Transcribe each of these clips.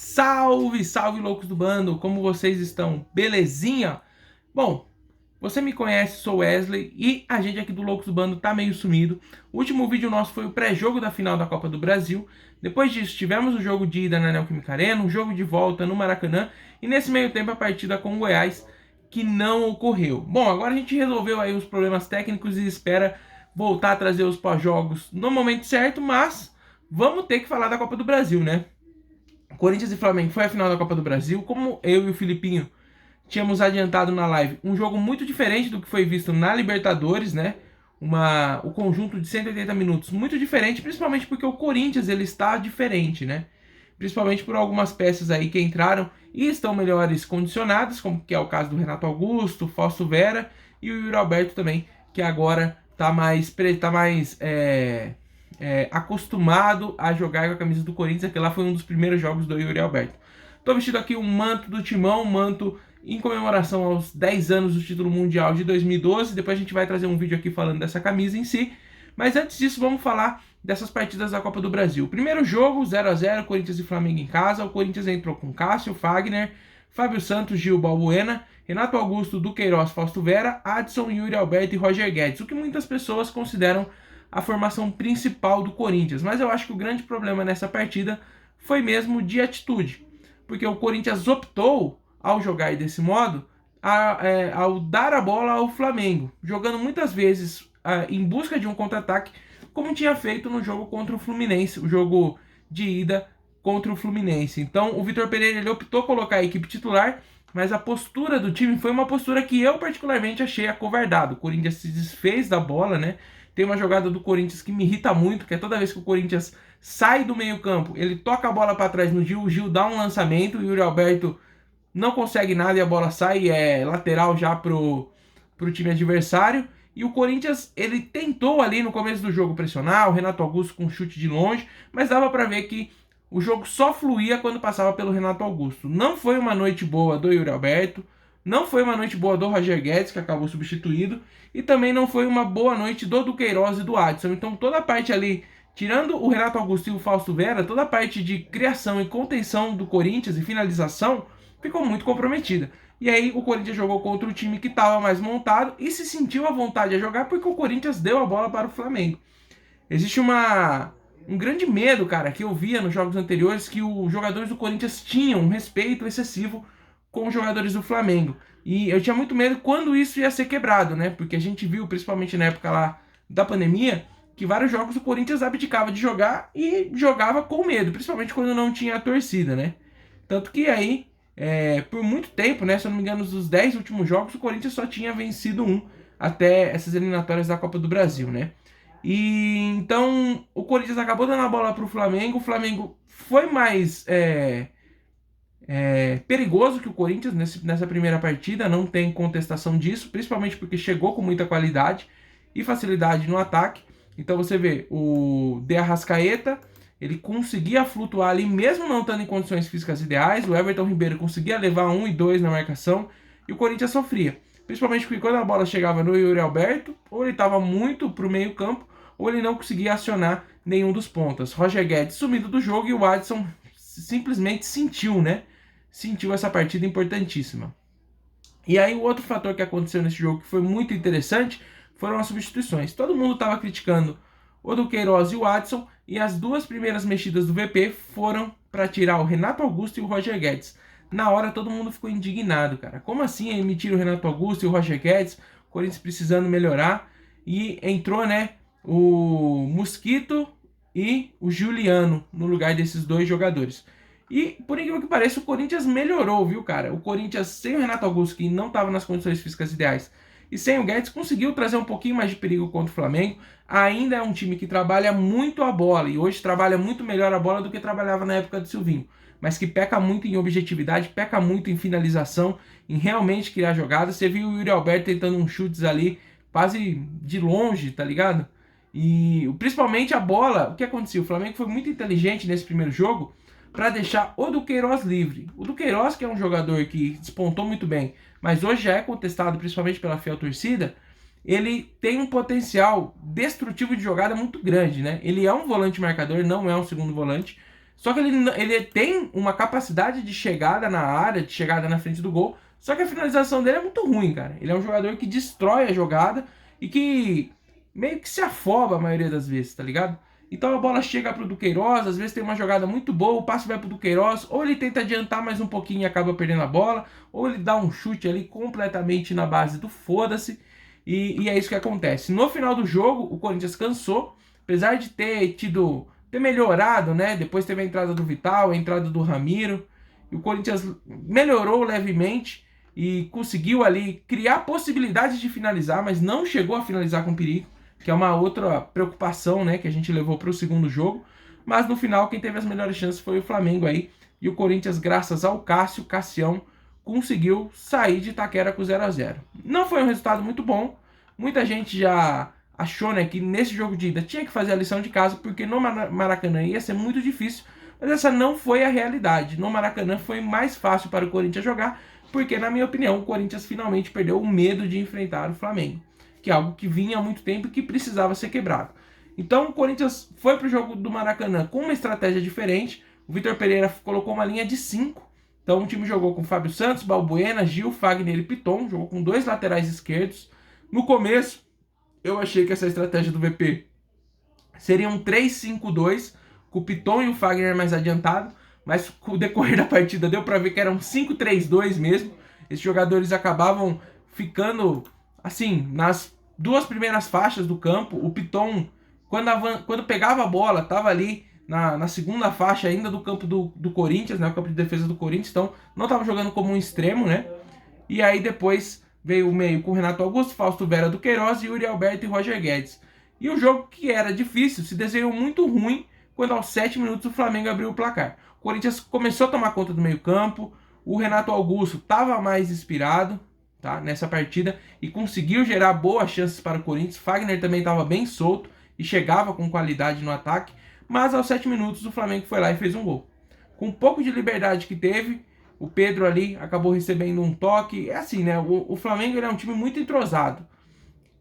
Salve, salve loucos do bando, como vocês estão? Belezinha? Bom, você me conhece, sou Wesley e a gente aqui do Loucos do Bando tá meio sumido. O último vídeo nosso foi o pré-jogo da final da Copa do Brasil. Depois disso tivemos o jogo de ida na Neoquímica Arena, um jogo de volta no Maracanã e nesse meio tempo a partida com o Goiás, que não ocorreu. Bom, agora a gente resolveu aí os problemas técnicos e espera voltar a trazer os pós-jogos no momento certo, mas vamos ter que falar da Copa do Brasil, né? Corinthians e Flamengo foi a final da Copa do Brasil. Como eu e o Filipinho tínhamos adiantado na live, um jogo muito diferente do que foi visto na Libertadores, né? O conjunto de 180 minutos muito diferente, principalmente porque o Corinthians ele está diferente, né? Principalmente por algumas peças aí que entraram e estão melhores condicionadas, como que é o caso do Renato Augusto, Fausto Vera e o Yuri Alberto também, que agora tá mais acostumado a jogar com a camisa do Corinthians, que lá foi um dos primeiros jogos do Yuri Alberto. Tô vestido aqui um manto do Timão, um manto em comemoração aos 10 anos do título mundial de 2012. Depois a gente vai trazer um vídeo aqui falando dessa camisa em si. Mas antes disso, vamos falar dessas partidas da Copa do Brasil. Primeiro jogo, 0x0, Corinthians e Flamengo em casa. O Corinthians entrou com Cássio, Fagner, Fábio Santos, Gil, Balbuena, Renato Augusto, Duqueiroz, Fausto Vera, Adson, Yuri Alberto e Roger Guedes. O que muitas pessoas consideram a formação principal do Corinthians. Mas eu acho que o grande problema nessa partida foi mesmo de atitude. Porque o Corinthians optou, ao jogar desse modo, ao dar a bola ao Flamengo, jogando muitas vezes em busca de um contra-ataque, como tinha feito no jogo contra o Fluminense, o jogo de ida contra o Fluminense. Então o Vitor Pereira ele optou colocar a equipe titular, mas a postura do time foi uma postura que eu particularmente achei acovardado. O Corinthians se desfez da bola, né? Tem uma jogada do Corinthians que me irrita muito, que é toda vez que o Corinthians sai do meio campo, ele toca a bola para trás no Gil, o Gil dá um lançamento, o Yuri Alberto não consegue nada e a bola sai, lateral já pro time adversário. E o Corinthians, ele tentou ali no começo do jogo pressionar, o Renato Augusto com um chute de longe, mas dava para ver que o jogo só fluía quando passava pelo Renato Augusto. Não foi uma noite boa do Yuri Alberto, não foi uma noite boa do Roger Guedes, que acabou substituído, e também não foi uma boa noite do Duqueiroz e do Adson. Então toda a parte ali, tirando o Renato Augusto e o Fausto Vera, toda a parte de criação e contenção do Corinthians e finalização ficou muito comprometida. E aí o Corinthians jogou contra o time que estava mais montado e se sentiu à vontade a jogar porque o Corinthians deu a bola para o Flamengo. Existe um grande medo, cara, que eu via nos jogos anteriores, que os jogadores do Corinthians tinham um respeito excessivo com os jogadores do Flamengo. E eu tinha muito medo quando isso ia ser quebrado, né? Porque a gente viu, principalmente na época lá da pandemia, que vários jogos o Corinthians abdicava de jogar e jogava com medo, principalmente quando não tinha a torcida, né? Tanto que aí, por muito tempo, né? Se eu não me engano, nos 10 últimos jogos, o Corinthians só tinha vencido um até essas eliminatórias da Copa do Brasil, né? E então o Corinthians acabou dando a bola para o Flamengo foi mais perigoso que o Corinthians nessa primeira partida, não tem contestação disso, principalmente porque chegou com muita qualidade e facilidade no ataque. Então você vê, o De Arrascaeta, ele conseguia flutuar ali, mesmo não estando em condições físicas ideais, o Everton Ribeiro conseguia levar 1 e 2 na marcação, e o Corinthians sofria. Principalmente porque quando a bola chegava no Yuri Alberto, ou ele estava muito para o meio campo, ou ele não conseguia acionar nenhum dos pontas. Roger Guedes sumido do jogo e o Adson simplesmente sentiu, né? Sentiu essa partida importantíssima. E aí o outro fator que aconteceu nesse jogo que foi muito interessante foram as substituições. Todo mundo estava criticando o Duqueiroz e o Adson, e as duas primeiras mexidas do VP foram para tirar o Renato Augusto e o Roger Guedes. Na hora todo mundo ficou indignado, cara. Como assim emitir o Renato Augusto e o Roger Guedes? O Corinthians precisando melhorar. E entrou, né, o Mosquito e o Juliano no lugar desses dois jogadores. E, por incrível que pareça, o Corinthians melhorou, viu, cara? O Corinthians, sem o Renato Augusto, que não estava nas condições físicas ideais, e sem o Guedes, conseguiu trazer um pouquinho mais de perigo contra o Flamengo. Ainda é um time que trabalha muito a bola, e hoje trabalha muito melhor a bola do que trabalhava na época do Silvinho. Mas que peca muito em objetividade, peca muito em finalização, em realmente criar jogadas. Você viu o Yuri Alberto tentando uns chutes ali, quase de longe, tá ligado? E principalmente a bola, o que aconteceu? O Flamengo foi muito inteligente nesse primeiro jogo, para deixar o Duqueiroz livre. O Duqueiroz, que é um jogador que despontou muito bem, mas hoje já é contestado principalmente pela fiel torcida, ele tem um potencial destrutivo de jogada muito grande, né? Ele é um volante marcador, não é um segundo volante, Só que ele tem uma capacidade de chegada na área, de chegada na frente do gol, só que a finalização dele é muito ruim, cara. Ele é um jogador que destrói a jogada e que meio que se afoba a maioria das vezes, tá ligado? Então a bola chega pro Duqueiroz, às vezes tem uma jogada muito boa, o passe vai pro Duqueiroz, ou ele tenta adiantar mais um pouquinho e acaba perdendo a bola, ou ele dá um chute ali completamente na base do foda-se, e é isso que acontece. No final do jogo, o Corinthians cansou, apesar de ter melhorado, né? Depois teve a entrada do Vital, a entrada do Ramiro, e o Corinthians melhorou levemente e conseguiu ali criar possibilidades de finalizar, mas não chegou a finalizar com perigo, que é uma outra preocupação, né, que a gente levou para o segundo jogo. Mas no final, quem teve as melhores chances foi o Flamengo aí. E o Corinthians, graças ao Cassião, conseguiu sair de Itaquera com 0-0. Não foi um resultado muito bom. Muita gente já achou, né, que nesse jogo de ida tinha que fazer a lição de casa, porque no Maracanã ia ser muito difícil. Mas essa não foi a realidade. No Maracanã foi mais fácil para o Corinthians jogar, porque, na minha opinião, o Corinthians finalmente perdeu o medo de enfrentar o Flamengo, que é algo que vinha há muito tempo e que precisava ser quebrado. Então o Corinthians foi para o jogo do Maracanã com uma estratégia diferente. O Vitor Pereira colocou uma linha de 5. Então o time jogou com Fábio Santos, Balbuena, Gil, Fagner e Piton. Jogou com 2 laterais esquerdos. No começo, eu achei que essa estratégia do VP seria um 3-5-2, com o Piton e o Fagner mais adiantado. Mas com o decorrer da partida deu para ver que era um 5-3-2 mesmo. Esses jogadores acabavam ficando assim, nas 2 primeiras faixas do campo. O Piton, quando pegava a bola, estava ali na segunda faixa ainda do campo do Corinthians, né, o campo de defesa do Corinthians, então não estava jogando como um extremo, né? E aí depois veio o meio com o Renato Augusto, Fausto Vera do Queiroz, Yuri Alberto e Roger Guedes. E o jogo, que era difícil, se desenhou muito ruim quando aos 7 minutos o Flamengo abriu o placar. O Corinthians começou a tomar conta do meio campo, o Renato Augusto estava mais inspirado, tá, nessa partida, e conseguiu gerar boas chances para o Corinthians. Fagner também estava bem solto e chegava com qualidade no ataque, mas aos 7 minutos o Flamengo foi lá e fez um gol. Com um pouco de liberdade que teve, o Pedro ali acabou recebendo um toque. É assim, né? O Flamengo, ele é um time muito entrosado.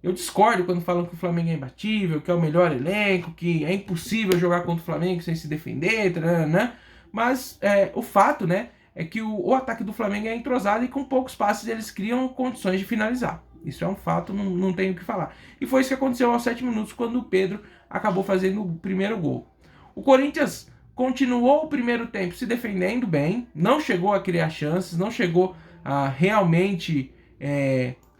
Eu discordo quando falam que o Flamengo é imbatível, que é o melhor elenco, que é impossível jogar contra o Flamengo sem se defender, né? Mas o fato, né, é que o ataque do Flamengo é entrosado e com poucos passes eles criam condições de finalizar. Isso é um fato, não tenho o que falar. E foi isso que aconteceu aos 7 minutos, quando o Pedro acabou fazendo o primeiro gol. O Corinthians continuou o primeiro tempo se defendendo bem, não chegou a criar chances, não chegou a realmente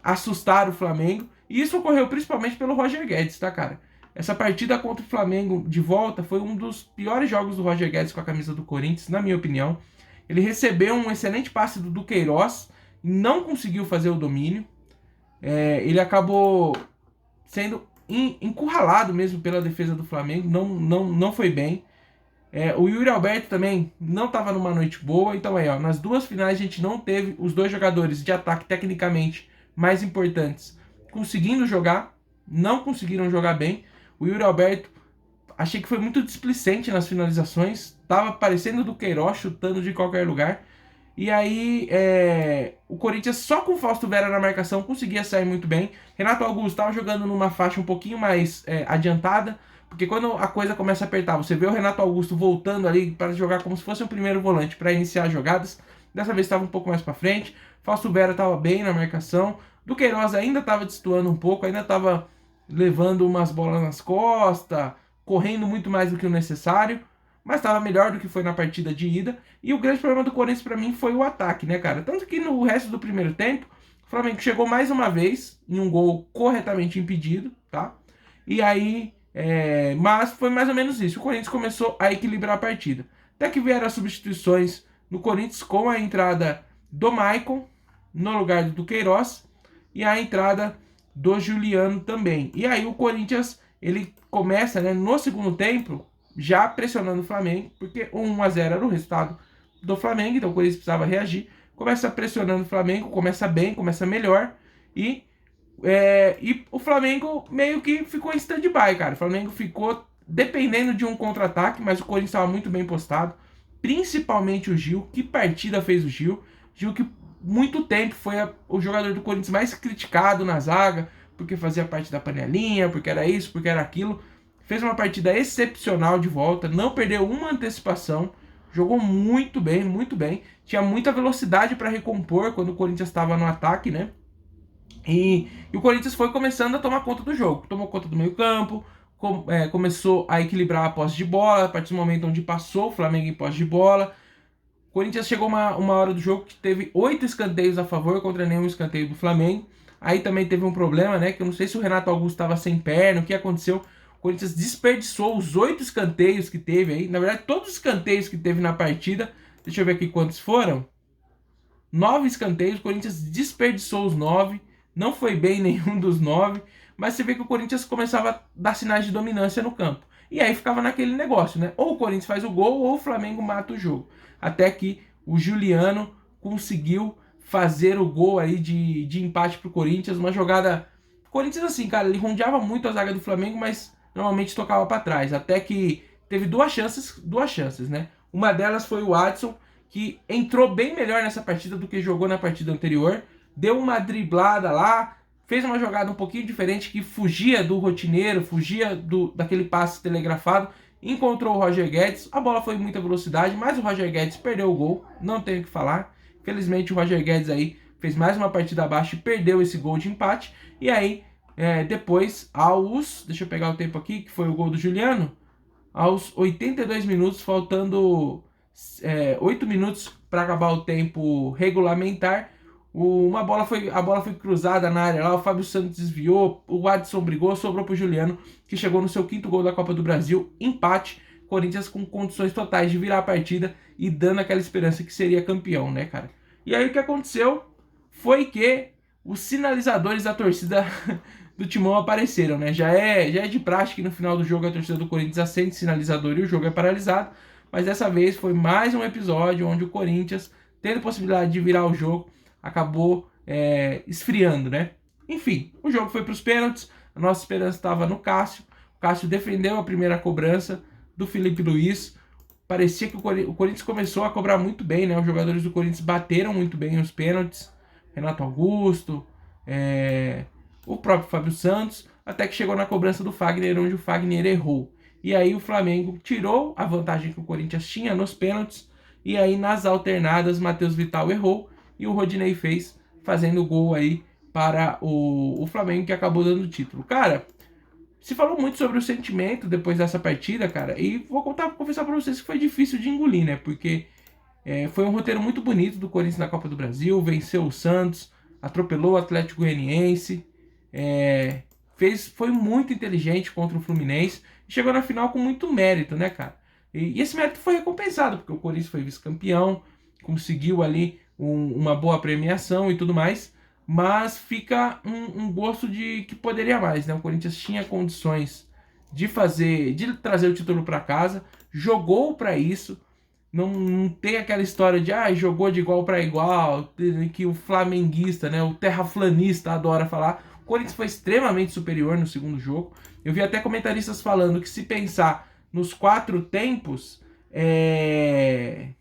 assustar o Flamengo. E isso ocorreu principalmente pelo Roger Guedes, tá, cara? Essa partida contra o Flamengo de volta foi um dos piores jogos do Roger Guedes com a camisa do Corinthians, na minha opinião. Ele recebeu um excelente passe do Duqueiroz e não conseguiu fazer o domínio. Ele acabou sendo encurralado mesmo pela defesa do Flamengo, não foi bem. O Yuri Alberto também não estava numa noite boa. Então aí, ó, nas 2 finais a gente não teve os 2 jogadores de ataque tecnicamente mais importantes conseguindo jogar, não conseguiram jogar bem. O Yuri Alberto, achei que foi muito displicente nas finalizações, tava parecendo do Queiroz, chutando de qualquer lugar. E aí o Corinthians só com o Fausto Vera na marcação conseguia sair muito bem. Renato Augusto estava jogando numa faixa um pouquinho mais adiantada, porque quando a coisa começa a apertar, você vê o Renato Augusto voltando ali para jogar como se fosse um primeiro volante para iniciar as jogadas. Dessa vez estava um pouco mais para frente. Fausto Vera estava bem na marcação. Do Queiroz ainda estava destoando um pouco, ainda estava levando umas bolas nas costas, correndo muito mais do que o necessário, mas estava melhor do que foi na partida de ida. E o grande problema do Corinthians para mim foi o ataque, né, cara? Tanto que no resto do primeiro tempo, o Flamengo chegou mais uma vez em um gol corretamente impedido, tá? E aí, mas foi mais ou menos isso. O Corinthians começou a equilibrar a partida. Até que vieram as substituições no Corinthians com a entrada do Maicon no lugar do Queiroz e a entrada do Juliano também. E aí o Corinthians, ele começa, né, no segundo tempo, já pressionando o Flamengo, porque 1-0 era o resultado do Flamengo, então o Corinthians precisava reagir. Começa pressionando o Flamengo, começa bem, começa melhor, e o Flamengo meio que ficou em stand-by, cara. O Flamengo ficou dependendo de um contra-ataque, mas o Corinthians estava muito bem postado, principalmente o Gil. Que partida fez o Gil? Gil que muito tempo foi o jogador do Corinthians mais criticado na zaga, porque fazia parte da panelinha, porque era isso, porque era aquilo. Fez uma partida excepcional de volta, não perdeu uma antecipação. Jogou muito bem, muito bem. Tinha muita velocidade para recompor quando o Corinthians estava no ataque, né? E o Corinthians foi começando a tomar conta do jogo. Tomou conta do meio campo, começou a equilibrar a posse de bola, a partir do momento onde passou o Flamengo em posse de bola. O Corinthians chegou uma hora do jogo que teve 8 escanteios a favor contra nenhum escanteio do Flamengo. Aí também teve um problema, né? Que eu não sei se o Renato Augusto estava sem perna, o que aconteceu. O Corinthians desperdiçou os 8 escanteios que teve aí. Na verdade, todos os escanteios que teve na partida. Deixa eu ver aqui quantos foram. 9 escanteios, o Corinthians desperdiçou os 9. Não foi bem nenhum dos 9. Mas você vê que o Corinthians começava a dar sinais de dominância no campo. E aí ficava naquele negócio, né? Ou o Corinthians faz o gol ou o Flamengo mata o jogo. Até que o Juliano conseguiu fazer o gol aí de empate pro Corinthians. Uma jogada... O Corinthians, assim, cara, ele rondeava muito a zaga do Flamengo, mas normalmente tocava para trás. Até que teve duas chances, né? Uma delas foi o Adson, que entrou bem melhor nessa partida do que jogou na partida anterior. Deu uma driblada lá, fez uma jogada um pouquinho diferente, que fugia do rotineiro, fugia daquele passe telegrafado, encontrou o Roger Guedes, a bola foi em muita velocidade, mas o Roger Guedes perdeu o gol, não tenho o que falar. Felizmente o Roger Guedes aí fez mais uma partida abaixo e perdeu esse gol de empate. E aí, depois, deixa eu pegar o tempo aqui, que foi o gol do Juliano, aos 82 minutos, faltando 8 minutos para acabar o tempo regulamentar, a bola foi cruzada na área lá, o Fábio Santos desviou, o Adson brigou, sobrou pro Juliano, que chegou no seu 5º gol da Copa do Brasil, empate, Corinthians com condições totais de virar a partida e dando aquela esperança que seria campeão, né, cara? E aí o que aconteceu foi que os sinalizadores da torcida do Timão apareceram, né? Já é de praxe que no final do jogo a torcida do Corinthians acende sinalizador e o jogo é paralisado, mas dessa vez foi mais um episódio onde o Corinthians, tendo possibilidade de virar o jogo, acabou esfriando, né? Enfim, o jogo foi para os pênaltis, a nossa esperança estava no Cássio. O Cássio defendeu a primeira cobrança do Felipe Luiz. Parecia que o Corinthians começou a cobrar muito bem, né? Os jogadores do Corinthians bateram muito bem os pênaltis. Renato Augusto, o próprio Fábio Santos, até que chegou na cobrança do Fagner, onde o Fagner errou. E aí o Flamengo tirou a vantagem que o Corinthians tinha nos pênaltis. E aí nas alternadas, Matheus Vital errou e o Rodinei fez, fazendo o gol aí para o Flamengo, que acabou dando o título. Cara, se falou muito sobre o sentimento depois dessa partida, cara, e vou confessar para vocês que foi difícil de engolir, né? Porque foi um roteiro muito bonito do Corinthians na Copa do Brasil, venceu o Santos, atropelou o Atlético Goianiense, foi muito inteligente contra o Fluminense e chegou na final com muito mérito, né, cara? E esse mérito foi recompensado, porque o Corinthians foi vice-campeão, conseguiu ali uma boa premiação e tudo mais, mas fica um gosto de que poderia mais, né? O Corinthians tinha condições de trazer o título para casa, jogou para isso, não tem aquela história de jogou de igual para igual, que o flamenguista, né, o terraflanista adora falar. O Corinthians foi extremamente superior no segundo jogo. Eu vi até comentaristas falando que se pensar nos 4 tempos, é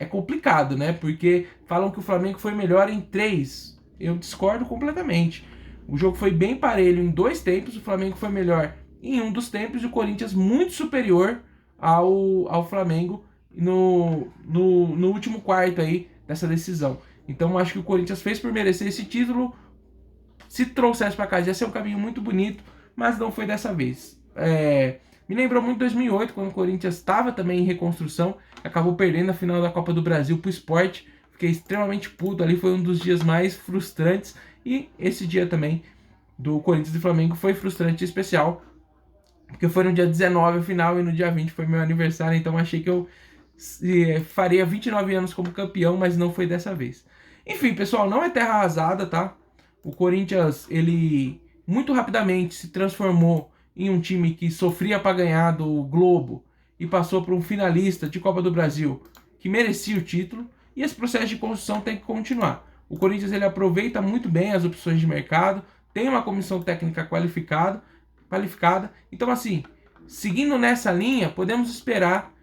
complicado, né? Porque falam que o Flamengo foi melhor em 3. Eu discordo completamente. O jogo foi bem parelho em 2 tempos, o Flamengo foi melhor em um dos tempos e o Corinthians muito superior ao Flamengo no último quarto aí dessa decisão. Então acho que o Corinthians fez por merecer esse título. Se trouxesse para casa ia ser um caminho muito bonito, mas não foi dessa vez. Me lembrou muito 2008, quando o Corinthians estava também em reconstrução, acabou perdendo a final da Copa do Brasil pro Sport. Fiquei extremamente puto ali, foi um dos dias mais frustrantes. E esse dia também do Corinthians e Flamengo foi frustrante e especial, porque foi no dia 19 a final e no dia 20 foi meu aniversário, então achei que eu faria 29 anos como campeão, mas não foi dessa vez. Enfim, pessoal, não é terra arrasada, tá? O Corinthians, ele muito rapidamente se transformou em um time que sofria para ganhar do Globo e passou para um finalista de Copa do Brasil que merecia o título, e esse processo de construção tem que continuar. O Corinthians ele aproveita muito bem as opções de mercado, tem uma comissão técnica qualificada, então assim, seguindo nessa linha, podemos esperar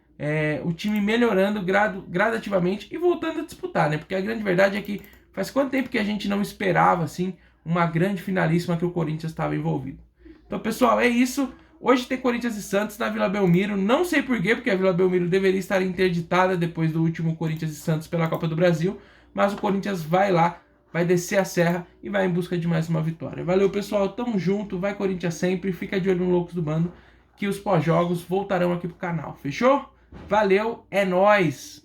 o time melhorando gradativamente e voltando a disputar, né? Porque a grande verdade é que faz quanto tempo que a gente não esperava assim uma grande finalíssima que o Corinthians estava envolvido. Então, pessoal, é isso. Hoje tem Corinthians e Santos na Vila Belmiro, não sei porquê, porque a Vila Belmiro deveria estar interditada depois do último Corinthians e Santos pela Copa do Brasil, mas o Corinthians vai lá, vai descer a serra e vai em busca de mais uma vitória. Valeu, pessoal, tamo junto, vai Corinthians sempre, fica de olho no Loucos do Bando, que os pós-jogos voltarão aqui pro canal, fechou? Valeu, é nóis!